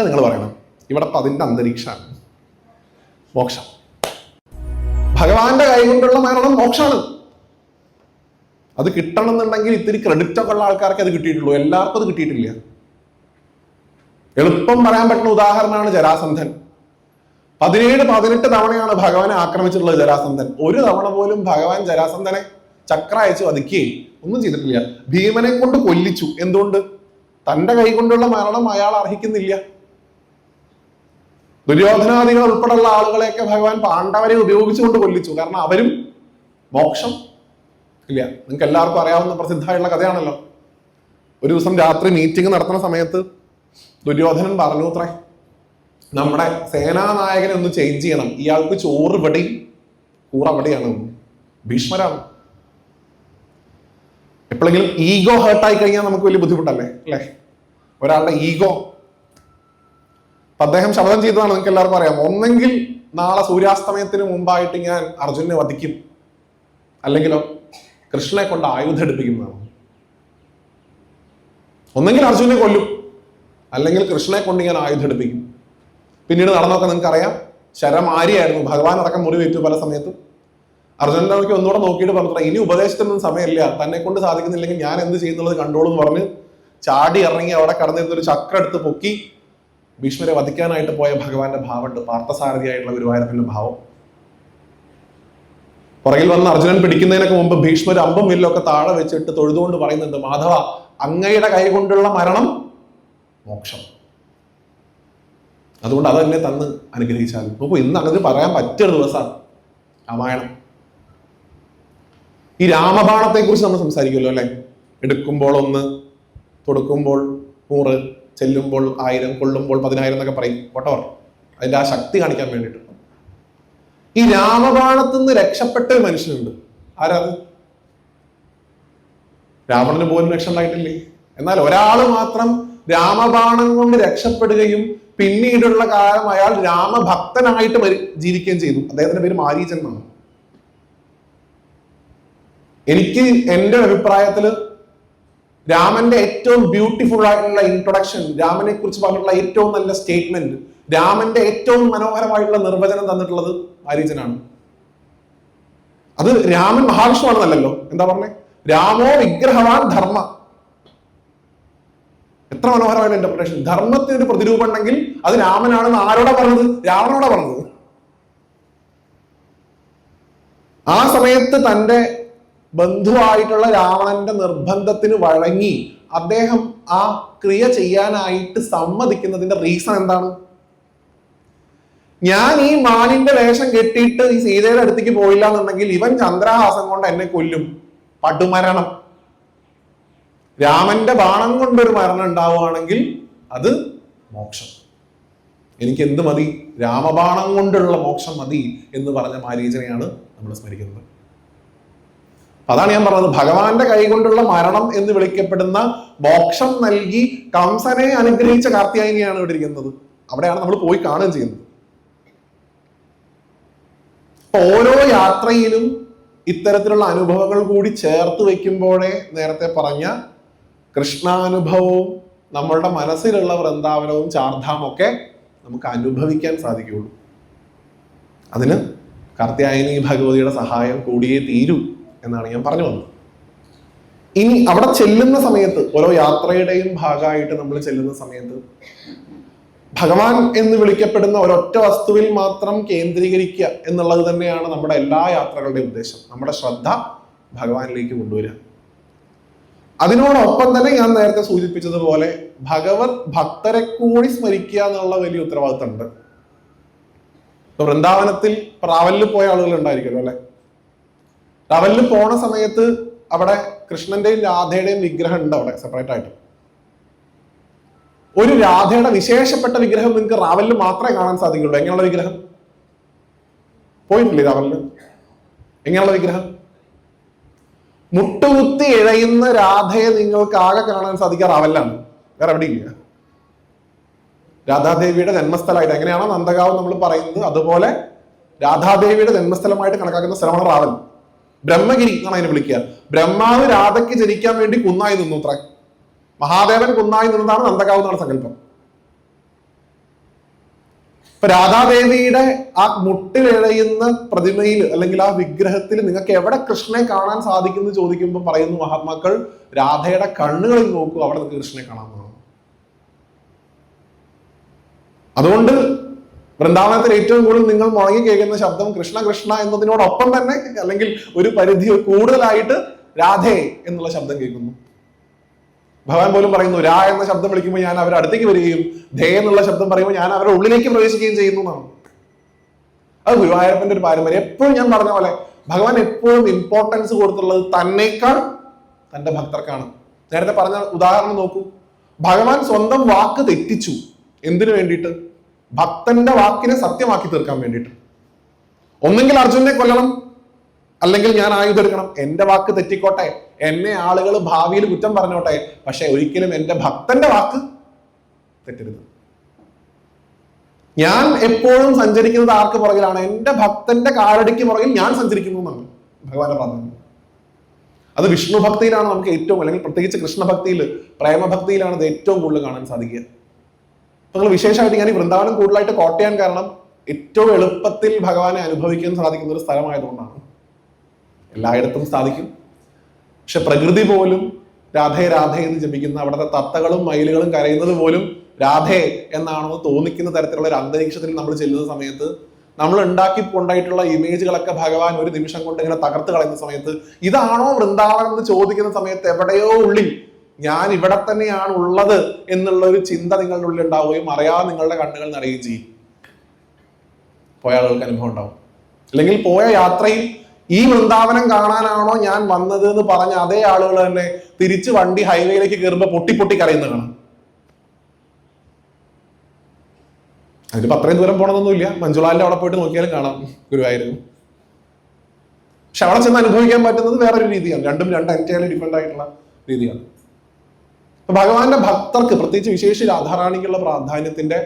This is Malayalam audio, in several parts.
അത് നിങ്ങൾ പറയണം. ഇവിടെ അതിന്റെ അന്തരീക്ഷമാണ് മോക്ഷം. ഭഗവാന്റെ കൈകൊണ്ടുള്ള മരണം മോക്ഷമാണ്. അത് കിട്ടണം എന്നുണ്ടെങ്കിൽ ഇത്തിരി ക്രെഡിറ്റ് ഒക്കെ ഉള്ള ആൾക്കാർക്ക് അത് കിട്ടിയിട്ടുള്ളൂ. എല്ലാവർക്കും അത് കിട്ടിയിട്ടില്ല. എളുപ്പം പറയാൻ പറ്റുന്ന ഉദാഹരണമാണ് ജരാസന്ധൻ. 17-18 തവണയാണ് ഭഗവാനെ ആക്രമിച്ചിട്ടുള്ളത് ജരാസന്ധൻ. ഒരു തവണ പോലും ഭഗവാൻ ജരാസന്ധനെ ചക്ര അയച്ച് വധിക്കുകയും ഒന്നും ചെയ്തിട്ടില്ല. ഭീമനെ കൊണ്ട് കൊല്ലിച്ചു. എന്തുകൊണ്ട്? തന്റെ കൈ കൊണ്ടുള്ള മരണം അയാൾ അർഹിക്കുന്നില്ല. ദുര്യോധനാദികൾ ഉൾപ്പെടെയുള്ള ആളുകളെയൊക്കെ ഭഗവാൻ പാണ്ഡവരെ ഉപയോഗിച്ചുകൊണ്ട് കൊല്ലിച്ചു. കാരണം അവരും മോക്ഷം ഇല്ല. നിങ്ങൾക്ക് എല്ലാവർക്കും അറിയാവുന്ന പ്രസിദ്ധമായുള്ള കഥയാണല്ലോ. ഒരു ദിവസം രാത്രി മീറ്റിംഗ് നടത്തുന്ന സമയത്ത് ദുര്യോധനൻ പറഞ്ഞു അത്രേ, നമ്മുടെ സേനാനായകനെ ഒന്ന് ചേഞ്ച് ചെയ്യണം, ഇയാൾക്ക് ചോറ് ഇവിടെയും കൂറവിടെയാണ്. ഭീഷ്മരാണ്. എപ്പോഴെങ്കിലും ഈഗോ ഹേർട്ടായി കഴിഞ്ഞാൽ നമുക്ക് വലിയ ബുദ്ധിമുട്ടല്ലേ അല്ലേ? ഒരാളുടെ ഈഗോ. അദ്ദേഹം ശപഥം ചെയ്തതാണ്, നിങ്ങൾക്ക് എല്ലാവർക്കും അറിയാം. ഒന്നെങ്കിൽ നാളെ സൂര്യാസ്തമയത്തിന് മുമ്പായിട്ട് ഞാൻ അർജുനെ വധിക്കും, അല്ലെങ്കിലോ കൃഷ്ണനെ കൊണ്ട് ആയുധം എടുപ്പിക്കുന്നതാണ്. ഒന്നെങ്കിൽ അർജുനെ കൊല്ലും, അല്ലെങ്കിൽ കൃഷ്ണനെ കൊണ്ട് ഞാൻ ആയുധം എടുപ്പിക്കും. പിന്നീട് നടന്നൊക്കെ നിങ്ങൾക്ക് അറിയാം. ശരമാരിയായിരുന്നു. ഭഗവാൻ അടക്കം മുറിവേറ്റു പല സമയത്തും. അർജുനന്റെ നോക്കി ഒന്നുകൂടെ നോക്കിയിട്ട് പറഞ്ഞു, ഇനി ഉപദേശത്തിനൊന്നും സമയമില്ല, തന്നെ കൊണ്ട് സാധിക്കുന്നില്ലെങ്കിൽ ഞാൻ എന്ത് ചെയ്യുന്നുള്ളത് കണ്ടോളൂ എന്ന് പറഞ്ഞ് ചാടി ഇറങ്ങി അവിടെ കടന്നിരുന്നൊരു ചക്രം എടുത്ത് പൊക്കി ഭീഷ്മരെ വധിക്കാനായിട്ട് പോയ ഭഗവാന്റെ ഭാവമുണ്ട്. പാർത്ഥസാരഥിയായിട്ടുള്ള ഗുരുവായൂരപ്പന്റെ ഭാവം. പുറകിൽ വന്ന് അർജുനൻ പിടിക്കുന്നതിനൊക്കെ മുമ്പ് ഭീഷ്മർ അമ്പും വില്ലൊക്കെ താഴെ വെച്ചിട്ട് തൊഴുതുകൊണ്ട് പറയുന്നുണ്ട്, മാധവ, അങ്ങയുടെ കൈ കൊണ്ടുള്ള മരണം മോക്ഷം. അതുകൊണ്ട് അത് തന്നെ തന്ന് അനുഗ്രഹിച്ചാൽ. നോക്കൂ, ഇന്ന് അങ്ങനെ പറയാൻ പറ്റിയൊരു ദിവസമാണ് രാമായണം. ഈ രാമബാണത്തെ കുറിച്ച് നമ്മൾ സംസാരിക്കുമല്ലോ അല്ലെ? എടുക്കുമ്പോൾ 1, തൊടുക്കുമ്പോൾ 100, ചെല്ലുമ്പോൾ 1000, കൊള്ളുമ്പോൾ 10,000 എന്നൊക്കെ പറയും. വോട്ടവർ അതിന്റെ ആ ശക്തി കാണിക്കാൻ വേണ്ടിയിട്ട്. ഈ രാമബാണത്തിൽ നിന്ന് രക്ഷപ്പെട്ട ഒരു മനുഷ്യനുണ്ട്. ആരാത്? രാവണന് പോലും രക്ഷ ഉണ്ടായിട്ടില്ലേ? എന്നാൽ ഒരാള് മാത്രം രാമബാണം കൊണ്ട് രക്ഷപ്പെടുകയും പിന്നീടുള്ള കാലം അയാൾ രാമഭക്തനായിട്ട് ജീവിക്കുകയും ചെയ്തു. അദ്ദേഹത്തിന്റെ പേര് മാരീചൻ എന്നാണ്. എനിക്ക് എൻ്റെ അഭിപ്രായത്തില് രാമന്റെ ഏറ്റവും ബ്യൂട്ടിഫുൾ ആയിട്ടുള്ള ഇൻട്രൊഡക്ഷൻ, രാമനെ കുറിച്ച് പറഞ്ഞിട്ടുള്ള ഏറ്റവും നല്ല സ്റ്റേറ്റ്മെന്റ്, രാമന്റെ ഏറ്റവും മനോഹരമായിട്ടുള്ള നിർവചനം തന്നിട്ടുള്ളത് മാരീചനാണ്. അത് രാമൻ മഹാവിഷ്ണുവാണെന്നല്ലോ. എന്താ പറഞ്ഞേ? രാമോ വിഗ്രഹവാൻ ധർമ്മ. എത്ര മനോഹരമായ ഇന്റർപ്രിട്ടേഷൻ. ധർമ്മത്തിന് ഒരു പ്രതിരൂപം ഉണ്ടെങ്കിൽ അത് രാമനാണെന്ന് ആരോടാ പറഞ്ഞത്? രാവണനോടാ പറഞ്ഞത്. ആ സമയത്ത് തന്റെ ബന്ധുവായിട്ടുള്ള രാവണന്റെ നിർബന്ധത്തിന് വഴങ്ങി അദ്ദേഹം ആ ക്രിയ ചെയ്യാനായിട്ട് സമ്മതിക്കുന്നതിന്റെ റീസൺ എന്താണ്? ഞാൻ ഈ മാനിന്റെ വേഷം കെട്ടിയിട്ട് ഈ സീതയുടെ അടുത്തേക്ക് പോയില്ല എന്നുണ്ടെങ്കിൽ ഇവൻ ചന്ദ്രഹാസം കൊണ്ട് എന്നെ കൊല്ലും, പടുമരണം. രാമന്റെ ബാണം കൊണ്ടൊരു മരണം ഉണ്ടാവുകയാണെങ്കിൽ അത് മോക്ഷം. എനിക്ക് എന്ത് മതി? രാമബാണം കൊണ്ടുള്ള മോക്ഷം മതി എന്ന് പറഞ്ഞ മാരീചനെയാണ് നമ്മൾ സ്മരിക്കുന്നത്. അതാണ് ഞാൻ പറഞ്ഞത്, ഭഗവാന്റെ കൈ കൊണ്ടുള്ള മരണം എന്ന് വിളിക്കപ്പെടുന്ന മോക്ഷം നൽകി കംസനെ അനുഗ്രഹിച്ച കാർത്യായനിയാണ് ഇവിടെ ഇരിക്കുന്നത്. അവിടെയാണ് നമ്മൾ പോയി കാണുകയും ചെയ്യുന്നത്. ഓരോ യാത്രയിലും ഇത്തരത്തിലുള്ള അനുഭവങ്ങൾ കൂടി ചേർത്ത് വെക്കുമ്പോഴേ നേരത്തെ പറഞ്ഞ കൃഷ്ണാനുഭവവും നമ്മളുടെ മനസ്സിലുള്ള വൃന്ദാവനവും ചാർധാമും ഒക്കെ നമുക്ക് അനുഭവിക്കാൻ സാധിക്കുകയുള്ളൂ. അതിന് കാർത്യായനി ഭഗവതിയുടെ സഹായം കൂടിയേ തീരൂ എന്നാണ് ഞാൻ പറഞ്ഞു വന്നത്. ഇനി അവിടെ ചെല്ലുന്ന സമയത്ത്, ഓരോ യാത്രയുടെയും ഭാഗമായിട്ട് നമ്മൾ ചെല്ലുന്ന സമയത്ത് ഭഗവാൻ എന്ന് വിളിക്കപ്പെടുന്ന ഒരൊറ്റ വസ്തുവിൽ മാത്രം കേന്ദ്രീകരിക്കുക എന്നുള്ളത് തന്നെയാണ് നമ്മുടെ എല്ലാ യാത്രകളുടെയും ഉദ്ദേശം. നമ്മുടെ ശ്രദ്ധ ഭഗവാനിലേക്ക് കൊണ്ടുവരിക. അതിനോടൊപ്പം തന്നെ ഞാൻ നേരത്തെ സൂചിപ്പിച്ചതുപോലെ ഭഗവത് ഭക്തരെ കൂടി സ്മരിക്കുക എന്നുള്ള വലിയ ഉത്തരവാദിത്തമുണ്ട്. ഇപ്പൊ വൃന്ദാവനത്തിൽ ട്രാവലിൽ പോയ ആളുകൾ ഉണ്ടായിരിക്കുമല്ലോ അല്ലെ? ട്രാവലിൽ പോണ സമയത്ത് അവിടെ കൃഷ്ണന്റെയും രാധയുടെയും വിഗ്രഹം ഉണ്ട് അവിടെ സെപ്പറേറ്റ് ആയിട്ട്. ഒരു രാധയുടെ വിശേഷപ്പെട്ട വിഗ്രഹം നിങ്ങൾക്ക് റാവലിൽ മാത്രമേ കാണാൻ സാധിക്കുള്ളൂ. എങ്ങനെയുള്ള വിഗ്രഹം? പോയിട്ടില്ലേ റാവലിന്? എങ്ങനെയുള്ള വിഗ്രഹം? മുട്ടുകുത്തി ഇഴയുന്ന രാധയെ നിങ്ങൾക്ക് ആകെ കാണാൻ സാധിക്കുക റാവലിലാണ്, വേറെ എവിടെയില്ല. രാധാദേവിയുടെ ജന്മസ്ഥലമായിട്ട് എങ്ങനെയാണോ നന്ദഗാവ് നമ്മൾ പറയുന്നത്, അതുപോലെ രാധാദേവിയുടെ ജന്മസ്ഥലമായിട്ട് കണക്കാക്കുന്ന സ്ഥലമാണ് റാവൽ. ബ്രഹ്മഗിരി എന്നാണ് അതിനെ വിളിക്കുക. ബ്രഹ്മാവ് രാധയ്ക്ക് ജനിക്കാൻ വേണ്ടി കുന്നായി നിന്നു അത്ര. മഹാദേവൻ കുന്നായി നിന്നതാണ് നന്ദഗാവ് എന്നാണ് സങ്കല്പം. ഇപ്പൊ രാധാദേവിയുടെ ആ മുട്ടിലെഴയുന്ന പ്രതിമയിൽ അല്ലെങ്കിൽ ആ വിഗ്രഹത്തിൽ നിങ്ങൾക്ക് എവിടെ കൃഷ്ണനെ കാണാൻ സാധിക്കും എന്ന് ചോദിക്കുമ്പോൾ പറയുന്നു മഹാത്മാക്കൾ, രാധയുടെ കണ്ണുകളിൽ നോക്കൂ, അവിടെ നിങ്ങൾക്ക് കൃഷ്ണനെ കാണാമെന്നാണ്. അതുകൊണ്ട് വൃന്ദാവനത്തിൽ ഏറ്റവും കൂടുതൽ നിങ്ങൾ മുഴങ്ങി കേൾക്കുന്ന ശബ്ദം കൃഷ്ണ കൃഷ്ണ എന്നതിനോടൊപ്പം തന്നെ അല്ലെങ്കിൽ ഒരു പരിധി കൂടുതലായിട്ട് രാധേ എന്നുള്ള ശബ്ദം കേൾക്കുന്നു. ഭഗവാൻ പോലും പറയുന്നു, രാ എന്ന ശബ്ദം വിളിക്കുമ്പോൾ ഞാൻ അവരുടെ അടുത്തേക്ക് വരികയും ധേ എന്നുള്ള ശബ്ദം പറയുമ്പോൾ ഞാൻ അവരുടെ ഉള്ളിലേക്ക് പ്രവേശിക്കുകയും ചെയ്യുന്നു എന്നാണ്. അത് ഗുരുവായൂരപ്പന്റെ ഒരു പാരമ്പര്യം. എപ്പോഴും ഞാൻ പറഞ്ഞ പോലെ ഭഗവാൻ എപ്പോഴും ഇമ്പോർട്ടൻസ് കൊടുത്തുള്ളത് തന്നേക്കാൾ തന്റെ ഭക്തർക്കാണ്. നേരത്തെ പറഞ്ഞ ഉദാഹരണം നോക്കൂ, ഭഗവാൻ സ്വന്തം വാക്ക് തെറ്റിച്ചു. എന്തിനു വേണ്ടിയിട്ട്? ഭക്തന്റെ വാക്കിനെ സത്യമാക്കി തീർക്കാൻ വേണ്ടിയിട്ട്. ഒന്നെങ്കിൽ അർജുനെ കൊല്ലണം, അല്ലെങ്കിൽ ഞാൻ ആയുധം എടുക്കണം. എന്റെ വാക്ക് തെറ്റിക്കോട്ടെ, എന്നെ ആളുകൾ ഭാവിയിൽ കുറ്റം പറഞ്ഞോട്ടെ, പക്ഷെ ഒരിക്കലും എന്റെ ഭക്തന്റെ വാക്ക് തെറ്റരുത്. ഞാൻ എപ്പോഴും സഞ്ചരിക്കുന്നത് ആർക്ക് പുറകിലാണ്? എന്റെ ഭക്തന്റെ കാലടിക്ക് പുറകിൽ ഞാൻ സഞ്ചരിക്കുന്നു എന്നാണ് ഭഗവാന്റെ പ്രാധാന്യം. അത് വിഷ്ണു ഭക്തിയിലാണ് നമുക്ക് ഏറ്റവും, അല്ലെങ്കിൽ പ്രത്യേകിച്ച് കൃഷ്ണഭക്തിയിൽ, പ്രേമഭക്തിയിലാണ് ഇത് ഏറ്റവും കൂടുതൽ കാണാൻ സാധിക്കുക. നിങ്ങൾ വിശേഷമായിട്ട് ഞാൻ ഈ വൃന്ദാവനം കൂടുതലായിട്ട് കോട്ട് ചെയ്യാൻ കാരണം ഏറ്റവും എളുപ്പത്തിൽ ഭഗവാനെ അനുഭവിക്കാൻ സാധിക്കുന്ന ഒരു സ്ഥലമായതുകൊണ്ടാണ്. എല്ലായിടത്തും സാധിക്കും, പക്ഷെ പ്രകൃതി പോലും രാധേ രാധേ എന്ന് ജപിക്കുന്ന, അവിടുത്തെ തത്തകളും മയിലുകളും കരയുന്നത് പോലും രാധേ എന്നാണെന്ന് തോന്നിക്കുന്ന തരത്തിലുള്ള ഒരു അന്തരീക്ഷത്തിൽ നമ്മൾ ചെല്ലുന്ന സമയത്ത്, നമ്മൾ ഉണ്ടാക്കി കൊണ്ടായിട്ടുള്ള ഇമേജുകളൊക്കെ ഭഗവാൻ ഒരു നിമിഷം കൊണ്ട് ഇങ്ങനെ തകർത്ത് കളയുന്ന സമയത്ത്, ഇതാണോ വൃന്ദാവനം എന്ന് ചോദിക്കുന്ന സമയത്ത് എവിടെയോ ഉള്ളിൽ ഞാൻ ഇവിടെ തന്നെയാണ് ഉള്ളത് എന്നുള്ള ഒരു ചിന്ത നിങ്ങളുടെ ഉള്ളിൽ ഉണ്ടാവുകയും അറിയാതെ നിങ്ങളുടെ കണ്ണുകൾ നിറയുകയും ചെയ്യും. പോയ ആളുകൾക്ക് അനുഭവം ഉണ്ടാവും. അല്ലെങ്കിൽ പോയ യാത്രയിൽ ഈ വൃന്ദാവനം കാണാനാണോ ഞാൻ വന്നത് എന്ന് പറഞ്ഞ അതേ ആളുകൾ തന്നെ തിരിച്ച് വണ്ടി ഹൈവേയിലേക്ക് കയറുമ്പോൾ പൊട്ടി പൊട്ടി കരയുന്ന കാണാം. അതിനിപ്പോ അത്രയും ദൂരം പോകണമെന്നൊന്നുമില്ല, മഞ്ജുളാലിന്റെ അവിടെ പോയിട്ട് നോക്കിയാലും കാണാം ഗുരുവായൂരിൽ. പക്ഷെ അവിടെ ചെന്ന് അനുഭവിക്കാൻ പറ്റുന്നത് വേറൊരു രീതിയാണ്. രണ്ടും എൻറ്റയർലി ഡിഫറെന്റ് ആയിട്ടുള്ള രീതിയാണ്. അപ്പൊ ഭഗവാന്റെ ഭക്തർക്ക്, പ്രത്യേകിച്ച് വിശേഷ രാധാറാണിക്കുള്ള പ്രാധാന്യത്തിന്റെ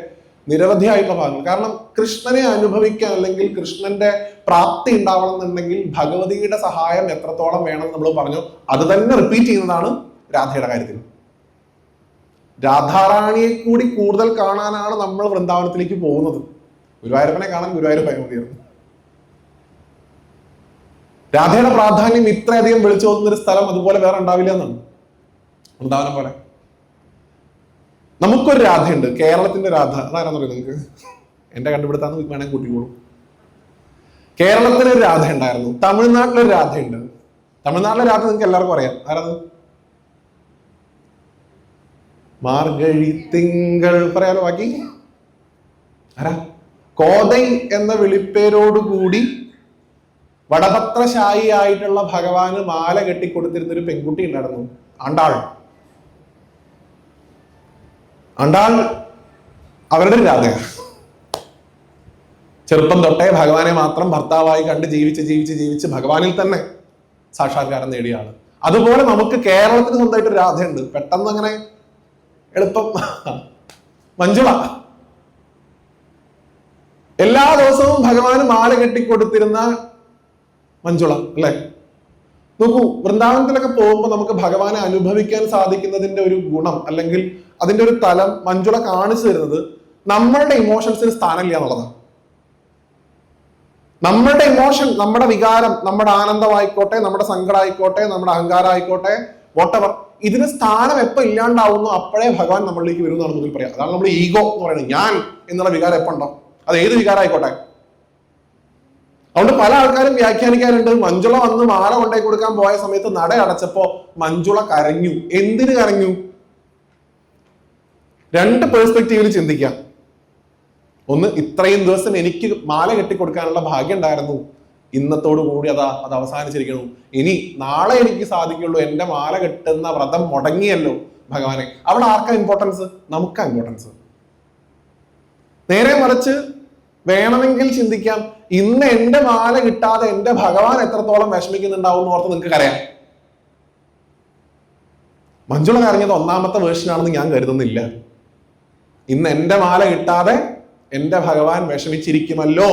നിരവധിയായിട്ടുള്ള ഭാഗങ്ങൾ. കാരണം കൃഷ്ണനെ അനുഭവിക്കാൻ അല്ലെങ്കിൽ കൃഷ്ണന്റെ പ്രാപ്തി ഉണ്ടാവണം എന്നുണ്ടെങ്കിൽ ഭഗവതിയുടെ സഹായം എത്രത്തോളം വേണമെന്ന് നമ്മൾ പറഞ്ഞു. അത് തന്നെ റിപ്പീറ്റ് ചെയ്യുന്നതാണ് രാധയുടെ കാര്യത്തിൽ. രാധാറാണിയെ കൂടി കൂടുതൽ കാണാനാണ് നമ്മൾ വൃന്ദാവനത്തിലേക്ക് പോകുന്നത്. ഗുരുവായൂരപ്പനെ കാണാൻ ഗുരുവായൂർ പോയാൽ മതിയായിരുന്നു. രാധയുടെ പ്രാധാന്യം ഇത്രയധികം വിളിച്ചു പോകുന്ന ഒരു സ്ഥലം അതുപോലെ വേറെ ഉണ്ടാവില്ല എന്നാണ്. വൃന്ദാവനം പോലെ നമുക്കൊരു രാധയുണ്ട്, കേരളത്തിന്റെ രാധ. അതാരാന്ന് പറയുന്നത് നിങ്ങൾക്ക്? എന്റെ കണ്ടുപിടുത്താന്ന് വേണമെങ്കിൽ കൂട്ടിക്കോളൂ. കേരളത്തിന് ഒരു രാധ ഉണ്ടായിരുന്നു, തമിഴ്നാട്ടിലൊരു രാധയുണ്ട്. തമിഴ്നാട്ടിലെ രാധ നിങ്ങൾക്ക് എല്ലാവർക്കും അറിയാം. ആരാത്? മാർഗഴി തിങ്കൾ പറയാലോ ബാക്കി. ആരാ? കോതൈ എന്ന വിളിപ്പേരോടുകൂടി വടപത്രശായി ആയിട്ടുള്ള ഭഗവാന് മാല കെട്ടിക്കൊടുത്തിരുന്ന ഒരു പെൺകുട്ടി ഉണ്ടായിരുന്നു, ആണ്ടാൾ. ആണ്ടാൾ അവരുടെ രാധയാണ്. ചെറുപ്പം തൊട്ടേ ഭഗവാനെ മാത്രം ഭർത്താവായി കണ്ട് ജീവിച്ച് ഭഗവാനിൽ തന്നെ സാക്ഷാത്കാരം നേടിയ ആള്. അതുപോലെ നമുക്ക് കേരളത്തിന് സ്വന്തമായിട്ട് ഒരു രാധയുണ്ട്. പെട്ടെന്ന് അങ്ങനെ എളുപ്പം മഞ്ജുള. എല്ലാ ദിവസവും ഭഗവാന് മാല കെട്ടിക്കൊടുത്തിരുന്ന മഞ്ജുള അല്ലെ? നോക്കൂ, വൃന്ദാവനത്തിലൊക്കെ പോകുമ്പോൾ നമുക്ക് ഭഗവാനെ അനുഭവിക്കാൻ സാധിക്കുന്നതിന്റെ ഒരു ഗുണം അല്ലെങ്കിൽ അതിന്റെ ഒരു തലം മഞ്ജുള കാണിച്ചു തരുന്നത് നമ്മളുടെ ഇമോഷൻസിന് സ്ഥാനമില്ല എന്നുള്ളതാണ്. നമ്മളുടെ ഇമോഷൻ, നമ്മുടെ വികാരം, നമ്മുടെ ആനന്ദമായിക്കോട്ടെ, നമ്മുടെ സങ്കടമായിക്കോട്ടെ, നമ്മുടെ അഹങ്കാരം ആയിക്കോട്ടെ, വോട്ടെവർ, ഇതിന് സ്ഥാനം എപ്പോൾ ഇല്ലാണ്ടാവുന്നു അപ്പോഴേ ഭഗവാൻ നമ്മളിലേക്ക് വരും എന്നാണ് മുതൽ പറയാം. അതാണ് നമ്മൾ ഈഗോ എന്ന് പറയുന്നത്. ഞാൻ എന്നുള്ള വികാരം എപ്പോൾ ഉണ്ടോ, അത് ഏത് വികാരം ആയിക്കോട്ടെ. അതുകൊണ്ട് പല ആൾക്കാരും വ്യാഖ്യാനിക്കാറുണ്ട്, മഞ്ജുള വന്ന് മാല കൊണ്ടേ കൊടുക്കാൻ പോയ സമയത്ത് നട അടച്ചപ്പോ മഞ്ജുള കരഞ്ഞു. എന്തിനു കരഞ്ഞു? രണ്ട് പേഴ്സ്പെക്റ്റീവിൽ ചിന്തിക്കാം. ഒന്ന്, ഇത്രയും ദിവസം എനിക്ക് മാല കെട്ടിക്കൊടുക്കാനുള്ള ഭാഗ്യം ഉണ്ടായിരുന്നു, ഇന്നത്തോടു കൂടി അത് അവസാനിച്ചിരിക്കുന്നു. ഇനി നാളെ എനിക്ക് സാധിക്കുള്ളൂ, എന്റെ മാല കെട്ടുന്ന വ്രതം മുടങ്ങിയല്ലോ ഭഗവാനെ. അവിടെ ആർക്കാ ഇമ്പോർട്ടൻസ്? നമുക്കാ ഇമ്പോർട്ടൻസ്. നേരെ മറിച്ച് വേണമെങ്കിൽ ചിന്തിക്കാം, ഇന്ന് എന്റെ മാല കിട്ടാതെ എന്റെ ഭഗവാൻ എത്രത്തോളം വിഷമിക്കുന്നുണ്ടാവും എന്ന് ഓർത്ത് നിങ്ങൾക്ക് അറിയാം. മഞ്ജുള കരഞ്ഞത് ഒന്നാമത്തെ വേർഷനാണെന്ന് ഞാൻ കരുതുന്നില്ല. ഇന്ന് എന്റെ മാല കിട്ടാതെ എന്റെ ഭഗവാൻ വിഷമിച്ചിരിക്കുമല്ലോ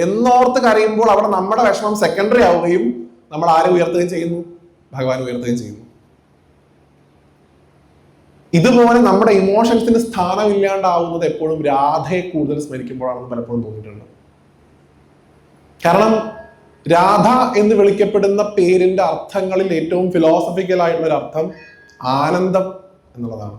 എന്നോർത്ത് കരയുമ്പോൾ അവിടെ നമ്മുടെ വിഷമം സെക്കൻഡറി ആവുകയും നമ്മൾ ആരെ ഉയർത്തുകയും ചെയ്യുന്നു? ഭഗവാൻ ഉയർത്തുകയും ചെയ്യുന്നു. ഇതുപോലെ നമ്മുടെ ഇമോഷൻസിന് സ്ഥാനമില്ലാണ്ടാവുന്നത് എപ്പോഴും രാധയെ കൂടുതൽ സ്മരിക്കുമ്പോഴാണെന്ന് പലപ്പോഴും തോന്നിയിട്ടുണ്ട്. കാരണം രാധ എന്ന് വിളിക്കപ്പെടുന്ന പേരിന്റെ അർത്ഥങ്ങളിൽ ഏറ്റവും ഫിലോസഫിക്കൽ ആയിട്ടുള്ള ഒരു അർത്ഥം ആനന്ദം എന്നുള്ളതാണ്.